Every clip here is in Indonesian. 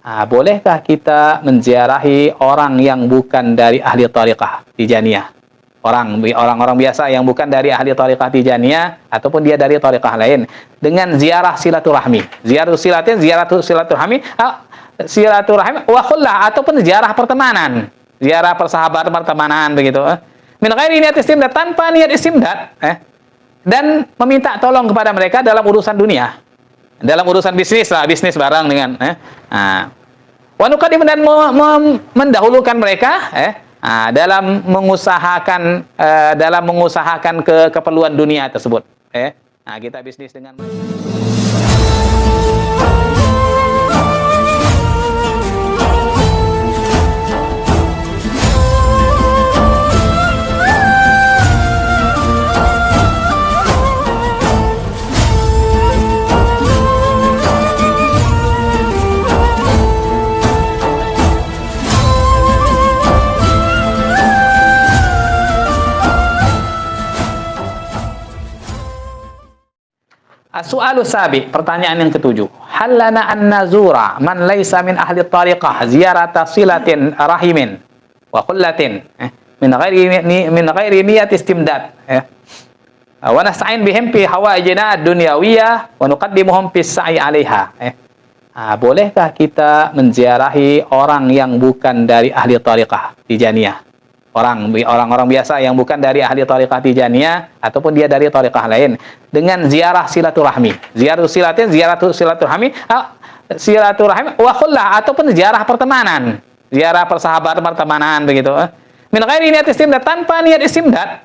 Bolehkah kita menziarahi orang yang bukan dari ahli thariqah Tijaniyah? Orang-orang biasa yang bukan dari ahli thariqah Tijaniyah ataupun dia dari thariqah lain dengan ziarah silaturahmi. Silaturahmi wa khullah ataupun ziarah pertemanan, ziarah persahabatan pertemanan begitu. Min ghairi niat istimdad, tanpa niat istimdad, dan meminta tolong kepada mereka dalam urusan dunia. Dalam urusan bisnis lah, bisnis bareng dengan wa nuqaddim dan mendahulukan mereka dalam mengusahakan keperluan dunia tersebut. Kita bisnis dengan As-su'alu sabi, pertanyaan yang ketujuh. Hal lana an nazura man laisa min ahli tariqah ziyarata silatin rahimin wa qullatin min ghairi niyat istimdad. Wa nasta'in bihim fi hawaijina ad-dunyawiyah wa nuqaddimuhum fi sa'i 'alaiha. Bolehkah kita menziarahi orang yang bukan dari ahli tariqah Tijaniyah? Orang-orang biasa yang bukan dari ahli thariqah Tijaniyah ataupun dia dari thariqah lain dengan ziarah silaturahmi. Silaturahmi wa khullah ataupun ziarah pertemanan, ziarah persahabatan pertemanan begitu. Min ghairi niat istimdad, tanpa niat istimdad,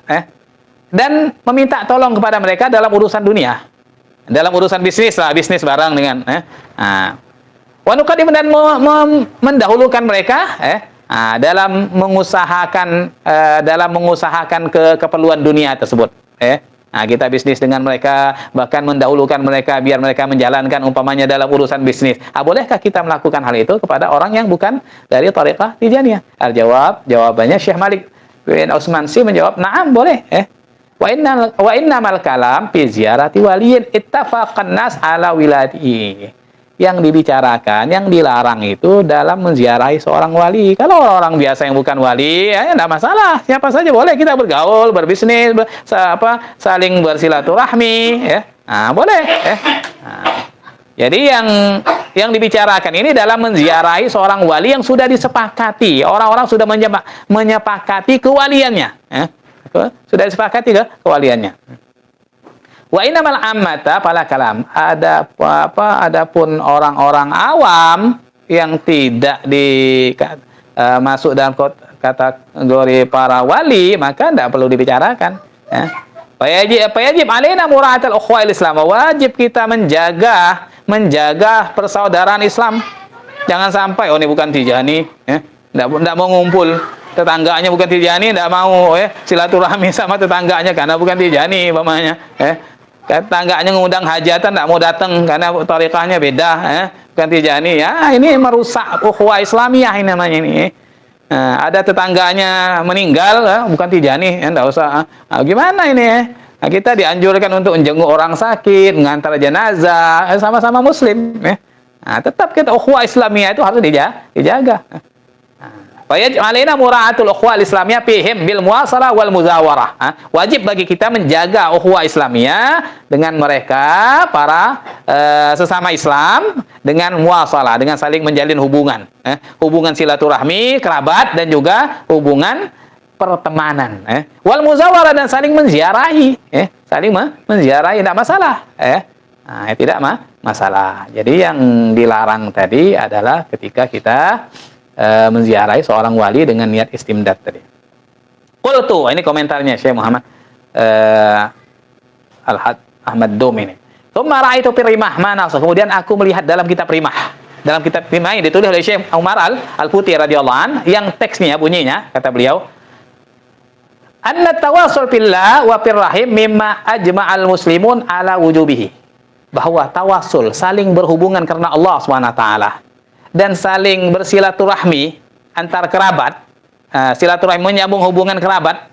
dan meminta tolong kepada mereka dalam urusan dunia. Dalam urusan bisnis lah, bisnis bareng dengan wa nuqaddim dan mendahulukan mereka dalam mengusahakan keperluan dunia tersebut. Kita bisnis dengan mereka, bahkan mendahulukan mereka biar mereka menjalankan umpamanya dalam urusan bisnis. Bolehkah kita melakukan hal itu kepada orang yang bukan dari thariqah Tijaniyah? Jawabannya Syekh Malik bin Utsman menjawab, "Na'am, boleh." Wa innamal kalam fi ziyarati waliyin ittafaqan nas ala wilayatihi. Yang dibicarakan, yang dilarang itu dalam menziarahi seorang wali. Kalau orang-orang biasa yang bukan wali, tidak masalah. Siapa saja boleh kita bergaul, berbisnis, saling bersilaturahmi, boleh. Jadi yang dibicarakan ini dalam menziarahi seorang wali yang sudah disepakati. Orang-orang sudah menyepakati kewaliannya. Sudah disepakati kewaliannya. Wa innamal ammata fala kalam. Adapun orang-orang awam yang tidak masuk dalam kategori para wali, maka tidak perlu dibicarakan. Wajib alaina mura'atul ukhwah Islam. Wajib kita menjaga persaudaraan Islam. Jangan sampai ini bukan Tijani, tidak mau ngumpul. Tetangganya bukan Tijani, tidak mau silaturahmi sama tetangganya karena bukan Tijani umpamanya. Tetangganya ngundang hajatan tidak mau datang karena thariqahnya beda, bukan Tijani. Ini merusak ukhuwah Islamiyah ini namanya ini. Ada tetangganya meninggal, bukan Tijani, tidak usah. Gimana ini? Kita dianjurkan untuk menjenguk orang sakit, mengantar jenazah, sama-sama Muslim. Tetap kita ukhuwah Islamiyah itu harus dijaga. Wajib alaina mura'atul ukhwah Islamiyah fihim bil muwasalah wal muzawarah. Wajib bagi kita menjaga ukhuwah Islamiyah dengan mereka para sesama Islam dengan muwasalah, dengan saling menjalin hubungan, hubungan silaturahmi, kerabat dan juga hubungan pertemanan, wal muzawarah dan saling menziarahi, menziarahi tidak masalah, tidak masalah. Jadi yang dilarang tadi adalah ketika kita menziarahi seorang wali dengan niat istimdad tadi. Qultu, ini komentarnya Syekh Muhammad Ahmad Dom ini. Tsumma ra'aitu fi rimah mana. Kemudian aku melihat dalam kitab rimah. Dalam kitab rimah yang ditulis oleh Syekh Umar Al-Futi radhiyallahu an, yang teksnya bunyinya kata beliau, anna tawassul fillah wa fir rahim mimma ajma'al muslimun ala wujubihi. Bahwa tawasul, saling berhubungan karena Allah SWT, dan saling bersilaturahmi antar kerabat, silaturahmi menyambung hubungan kerabat,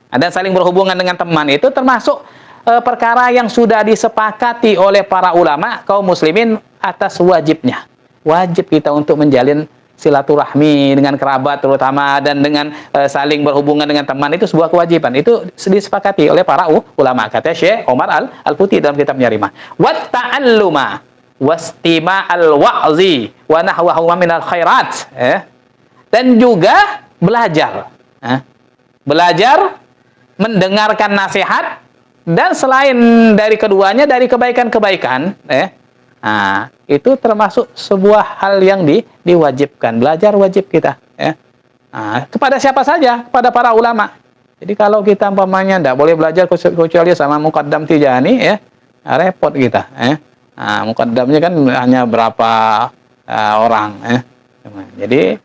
dan saling berhubungan dengan teman, itu termasuk perkara yang sudah disepakati oleh para ulama kaum muslimin atas wajibnya. wajib kita untuk menjalin silaturahmi dengan kerabat terutama, dan dengan saling berhubungan dengan teman, itu sebuah kewajiban. Itu disepakati oleh para ulama, kata Syekh Omar Al-Futi dalam kitabnya Rimah. Wat ta'alluma wastima'al wa'zi wa nahwahu minal khairat, dan juga belajar, belajar mendengarkan nasihat, dan selain dari keduanya dari kebaikan-kebaikan, itu termasuk sebuah hal yang diwajibkan. Belajar wajib kita, kepada siapa saja, kepada para ulama. Jadi kalau kita umpamanya tidak boleh belajar kecuali sama Muqaddam Tijani, repot kita. Muqaddamnya kan hanya berapa orang, jadi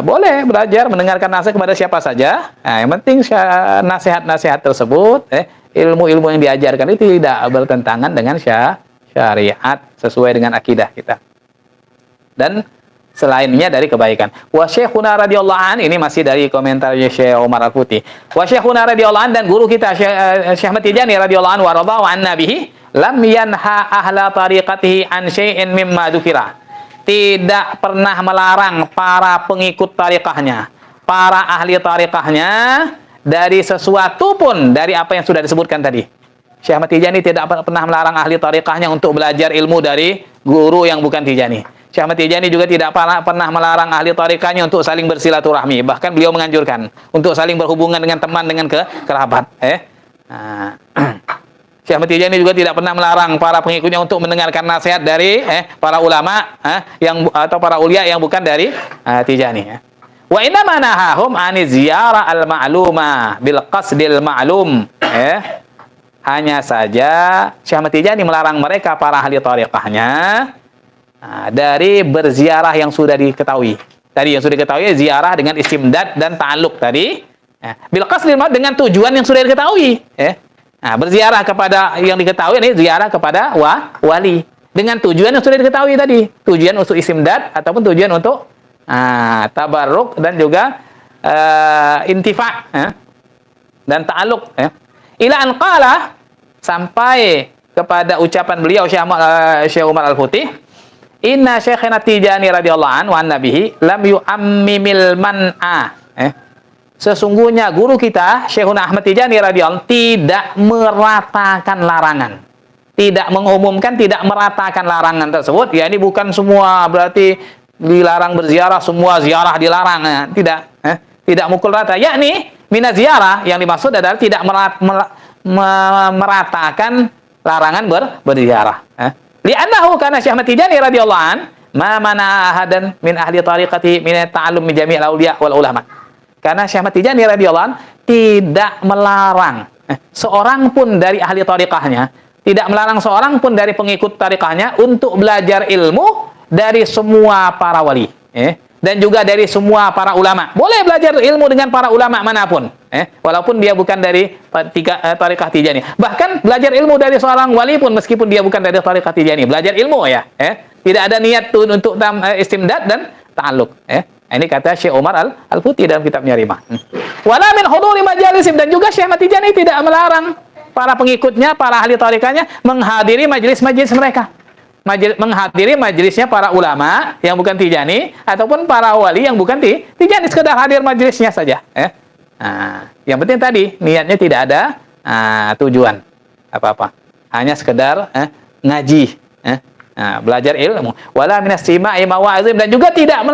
boleh belajar mendengarkan nasihat kepada siapa saja. Yang penting nasihat-nasihat tersebut, ilmu-ilmu yang diajarkan itu tidak bertentangan dengan syariat, sesuai dengan akidah kita, dan selainnya dari kebaikan. Wa syekhuna radhiyallahu an, ini masih dari komentar Syekh Omar Al-Futi. Wa syekhuna radhiyallahu an, dan guru kita Syekh Ahmad Tijani radhiyallahu an wa radhahu an nabihi, lam yanha ahla tariqatihi an syai'in mimma dzukira. Tidak pernah melarang para pengikut tariqahnya, para ahli tariqahnya, dari sesuatu pun dari apa yang sudah disebutkan tadi. Syekh Ahmad Tijani tidak pernah melarang ahli tariqahnya untuk belajar ilmu dari guru yang bukan Tijani. Syekh Ahmad Tijani juga tidak pernah melarang ahli tariqahnya untuk saling bersilaturahmi. Bahkan beliau menganjurkan untuk saling berhubungan dengan teman, dengan kerabat. Syekh Ahmad Tijani juga tidak pernah melarang para pengikutnya untuk mendengarkan nasihat dari para ulama atau para ulia yang bukan dari Tijani. Wa inna manahahum ani ziyarah al-ma'lumah bil qasdil ma'lum. Hanya saja Syekh Ahmad Tijani melarang mereka para ahli tariqahnya dari berziarah yang sudah diketahui. Tadi yang sudah diketahui ziarah dengan istimdad dan ta'alluq tadi. Bil qasdil ma'lum, dengan tujuan yang sudah diketahui. Berziarah kepada yang diketahui, ini ziarah kepada wali dengan tujuan yang sudah diketahui tadi, tujuan untuk istimdad ataupun tujuan untuk tabarruk dan juga intifa, dan ta'alluq, ila an qala, sampai kepada ucapan beliau Syekh Umar Al-Futi, inna Syekhana Tijani radhiyallahu anhu wa nabihi lam yu'ammimil man'a. Sesungguhnya guru kita Syekhuna Ahmad Tijani radhiyallahu tidak meratakan larangan, tidak mengumumkan, tidak meratakan larangan tersebut. Ya, ini bukan semua berarti dilarang berziarah, semua ziarah dilarang, tidak mukul rata. Yakni mina ziarah yang dimaksud adalah tidak meratakan larangan berziarah. Li'annahu kana Syekh Ahmad Tijani radhiyallahu an ma mana ahadan min ahli tariqati min ta'allum min jami'il awliya wal ulama. Karena Syekh Ahmad Tijani radhiyallahu an tidak melarang seorang pun dari ahli tariqahnya, tidak melarang seorang pun dari pengikut tariqahnya untuk belajar ilmu dari semua para wali, dan juga dari semua para ulama. Boleh belajar ilmu dengan para ulama manapun, walaupun dia bukan dari tariqah Tijani. Bahkan belajar ilmu dari seorang wali pun meskipun dia bukan dari tariqah Tijani, belajar ilmu tidak ada niat untuk istimdad dan ta'alluq. Ini kata Syekh Umar Al-Futi dalam kitabnya Rimah. Wala min huduri majalisim, dan juga Syekh Ahmad Tijani tidak melarang para pengikutnya, para ahli tariqahnya menghadiri majelis-majelis mereka. Menghadiri majelisnya para ulama yang bukan Tijani ataupun para wali yang bukan Tijani, sekedar hadir majelisnya saja. Yang penting tadi niatnya tidak ada tujuan apa-apa, hanya sekedar ngaji, belajar ilmu. Wala minas sima'i mawa'izim, dan juga tidak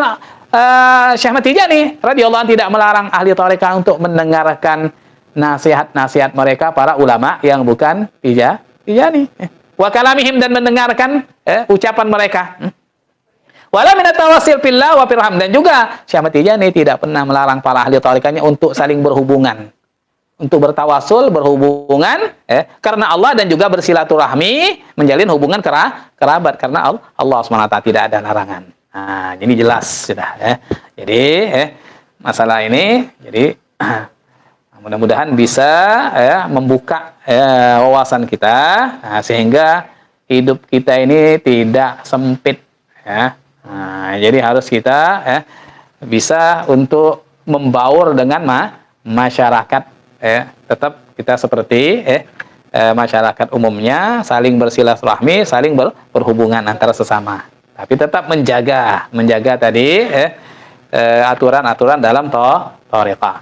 Syekh Ahmad Tijani radhiyallahu anhu tidak melarang ahli tariqah untuk mendengarkan nasihat-nasihat mereka para ulama yang bukan Tijani. Wa kalamihim, dan mendengarkan ucapan mereka. Wala minat tawasil fillah wa firham, dan juga Syekh Ahmad Tijani tidak pernah melarang para ahli tariqahnya untuk saling berhubungan, untuk bertawasul, berhubungan karena Allah, dan juga bersilaturahmi, menjalin hubungan kerabat karena Allah SWT, tidak ada larangan. Ini jelas sudah. Jadi masalah ini, jadi mudah-mudahan bisa membuka wawasan kita, sehingga hidup kita ini tidak sempit. Jadi harus kita bisa untuk membaur dengan masyarakat. Tetap kita seperti masyarakat umumnya, saling bersilaturahmi, saling berhubungan antara sesama. tapi tetap menjaga tadi aturan-aturan dalam thariqah.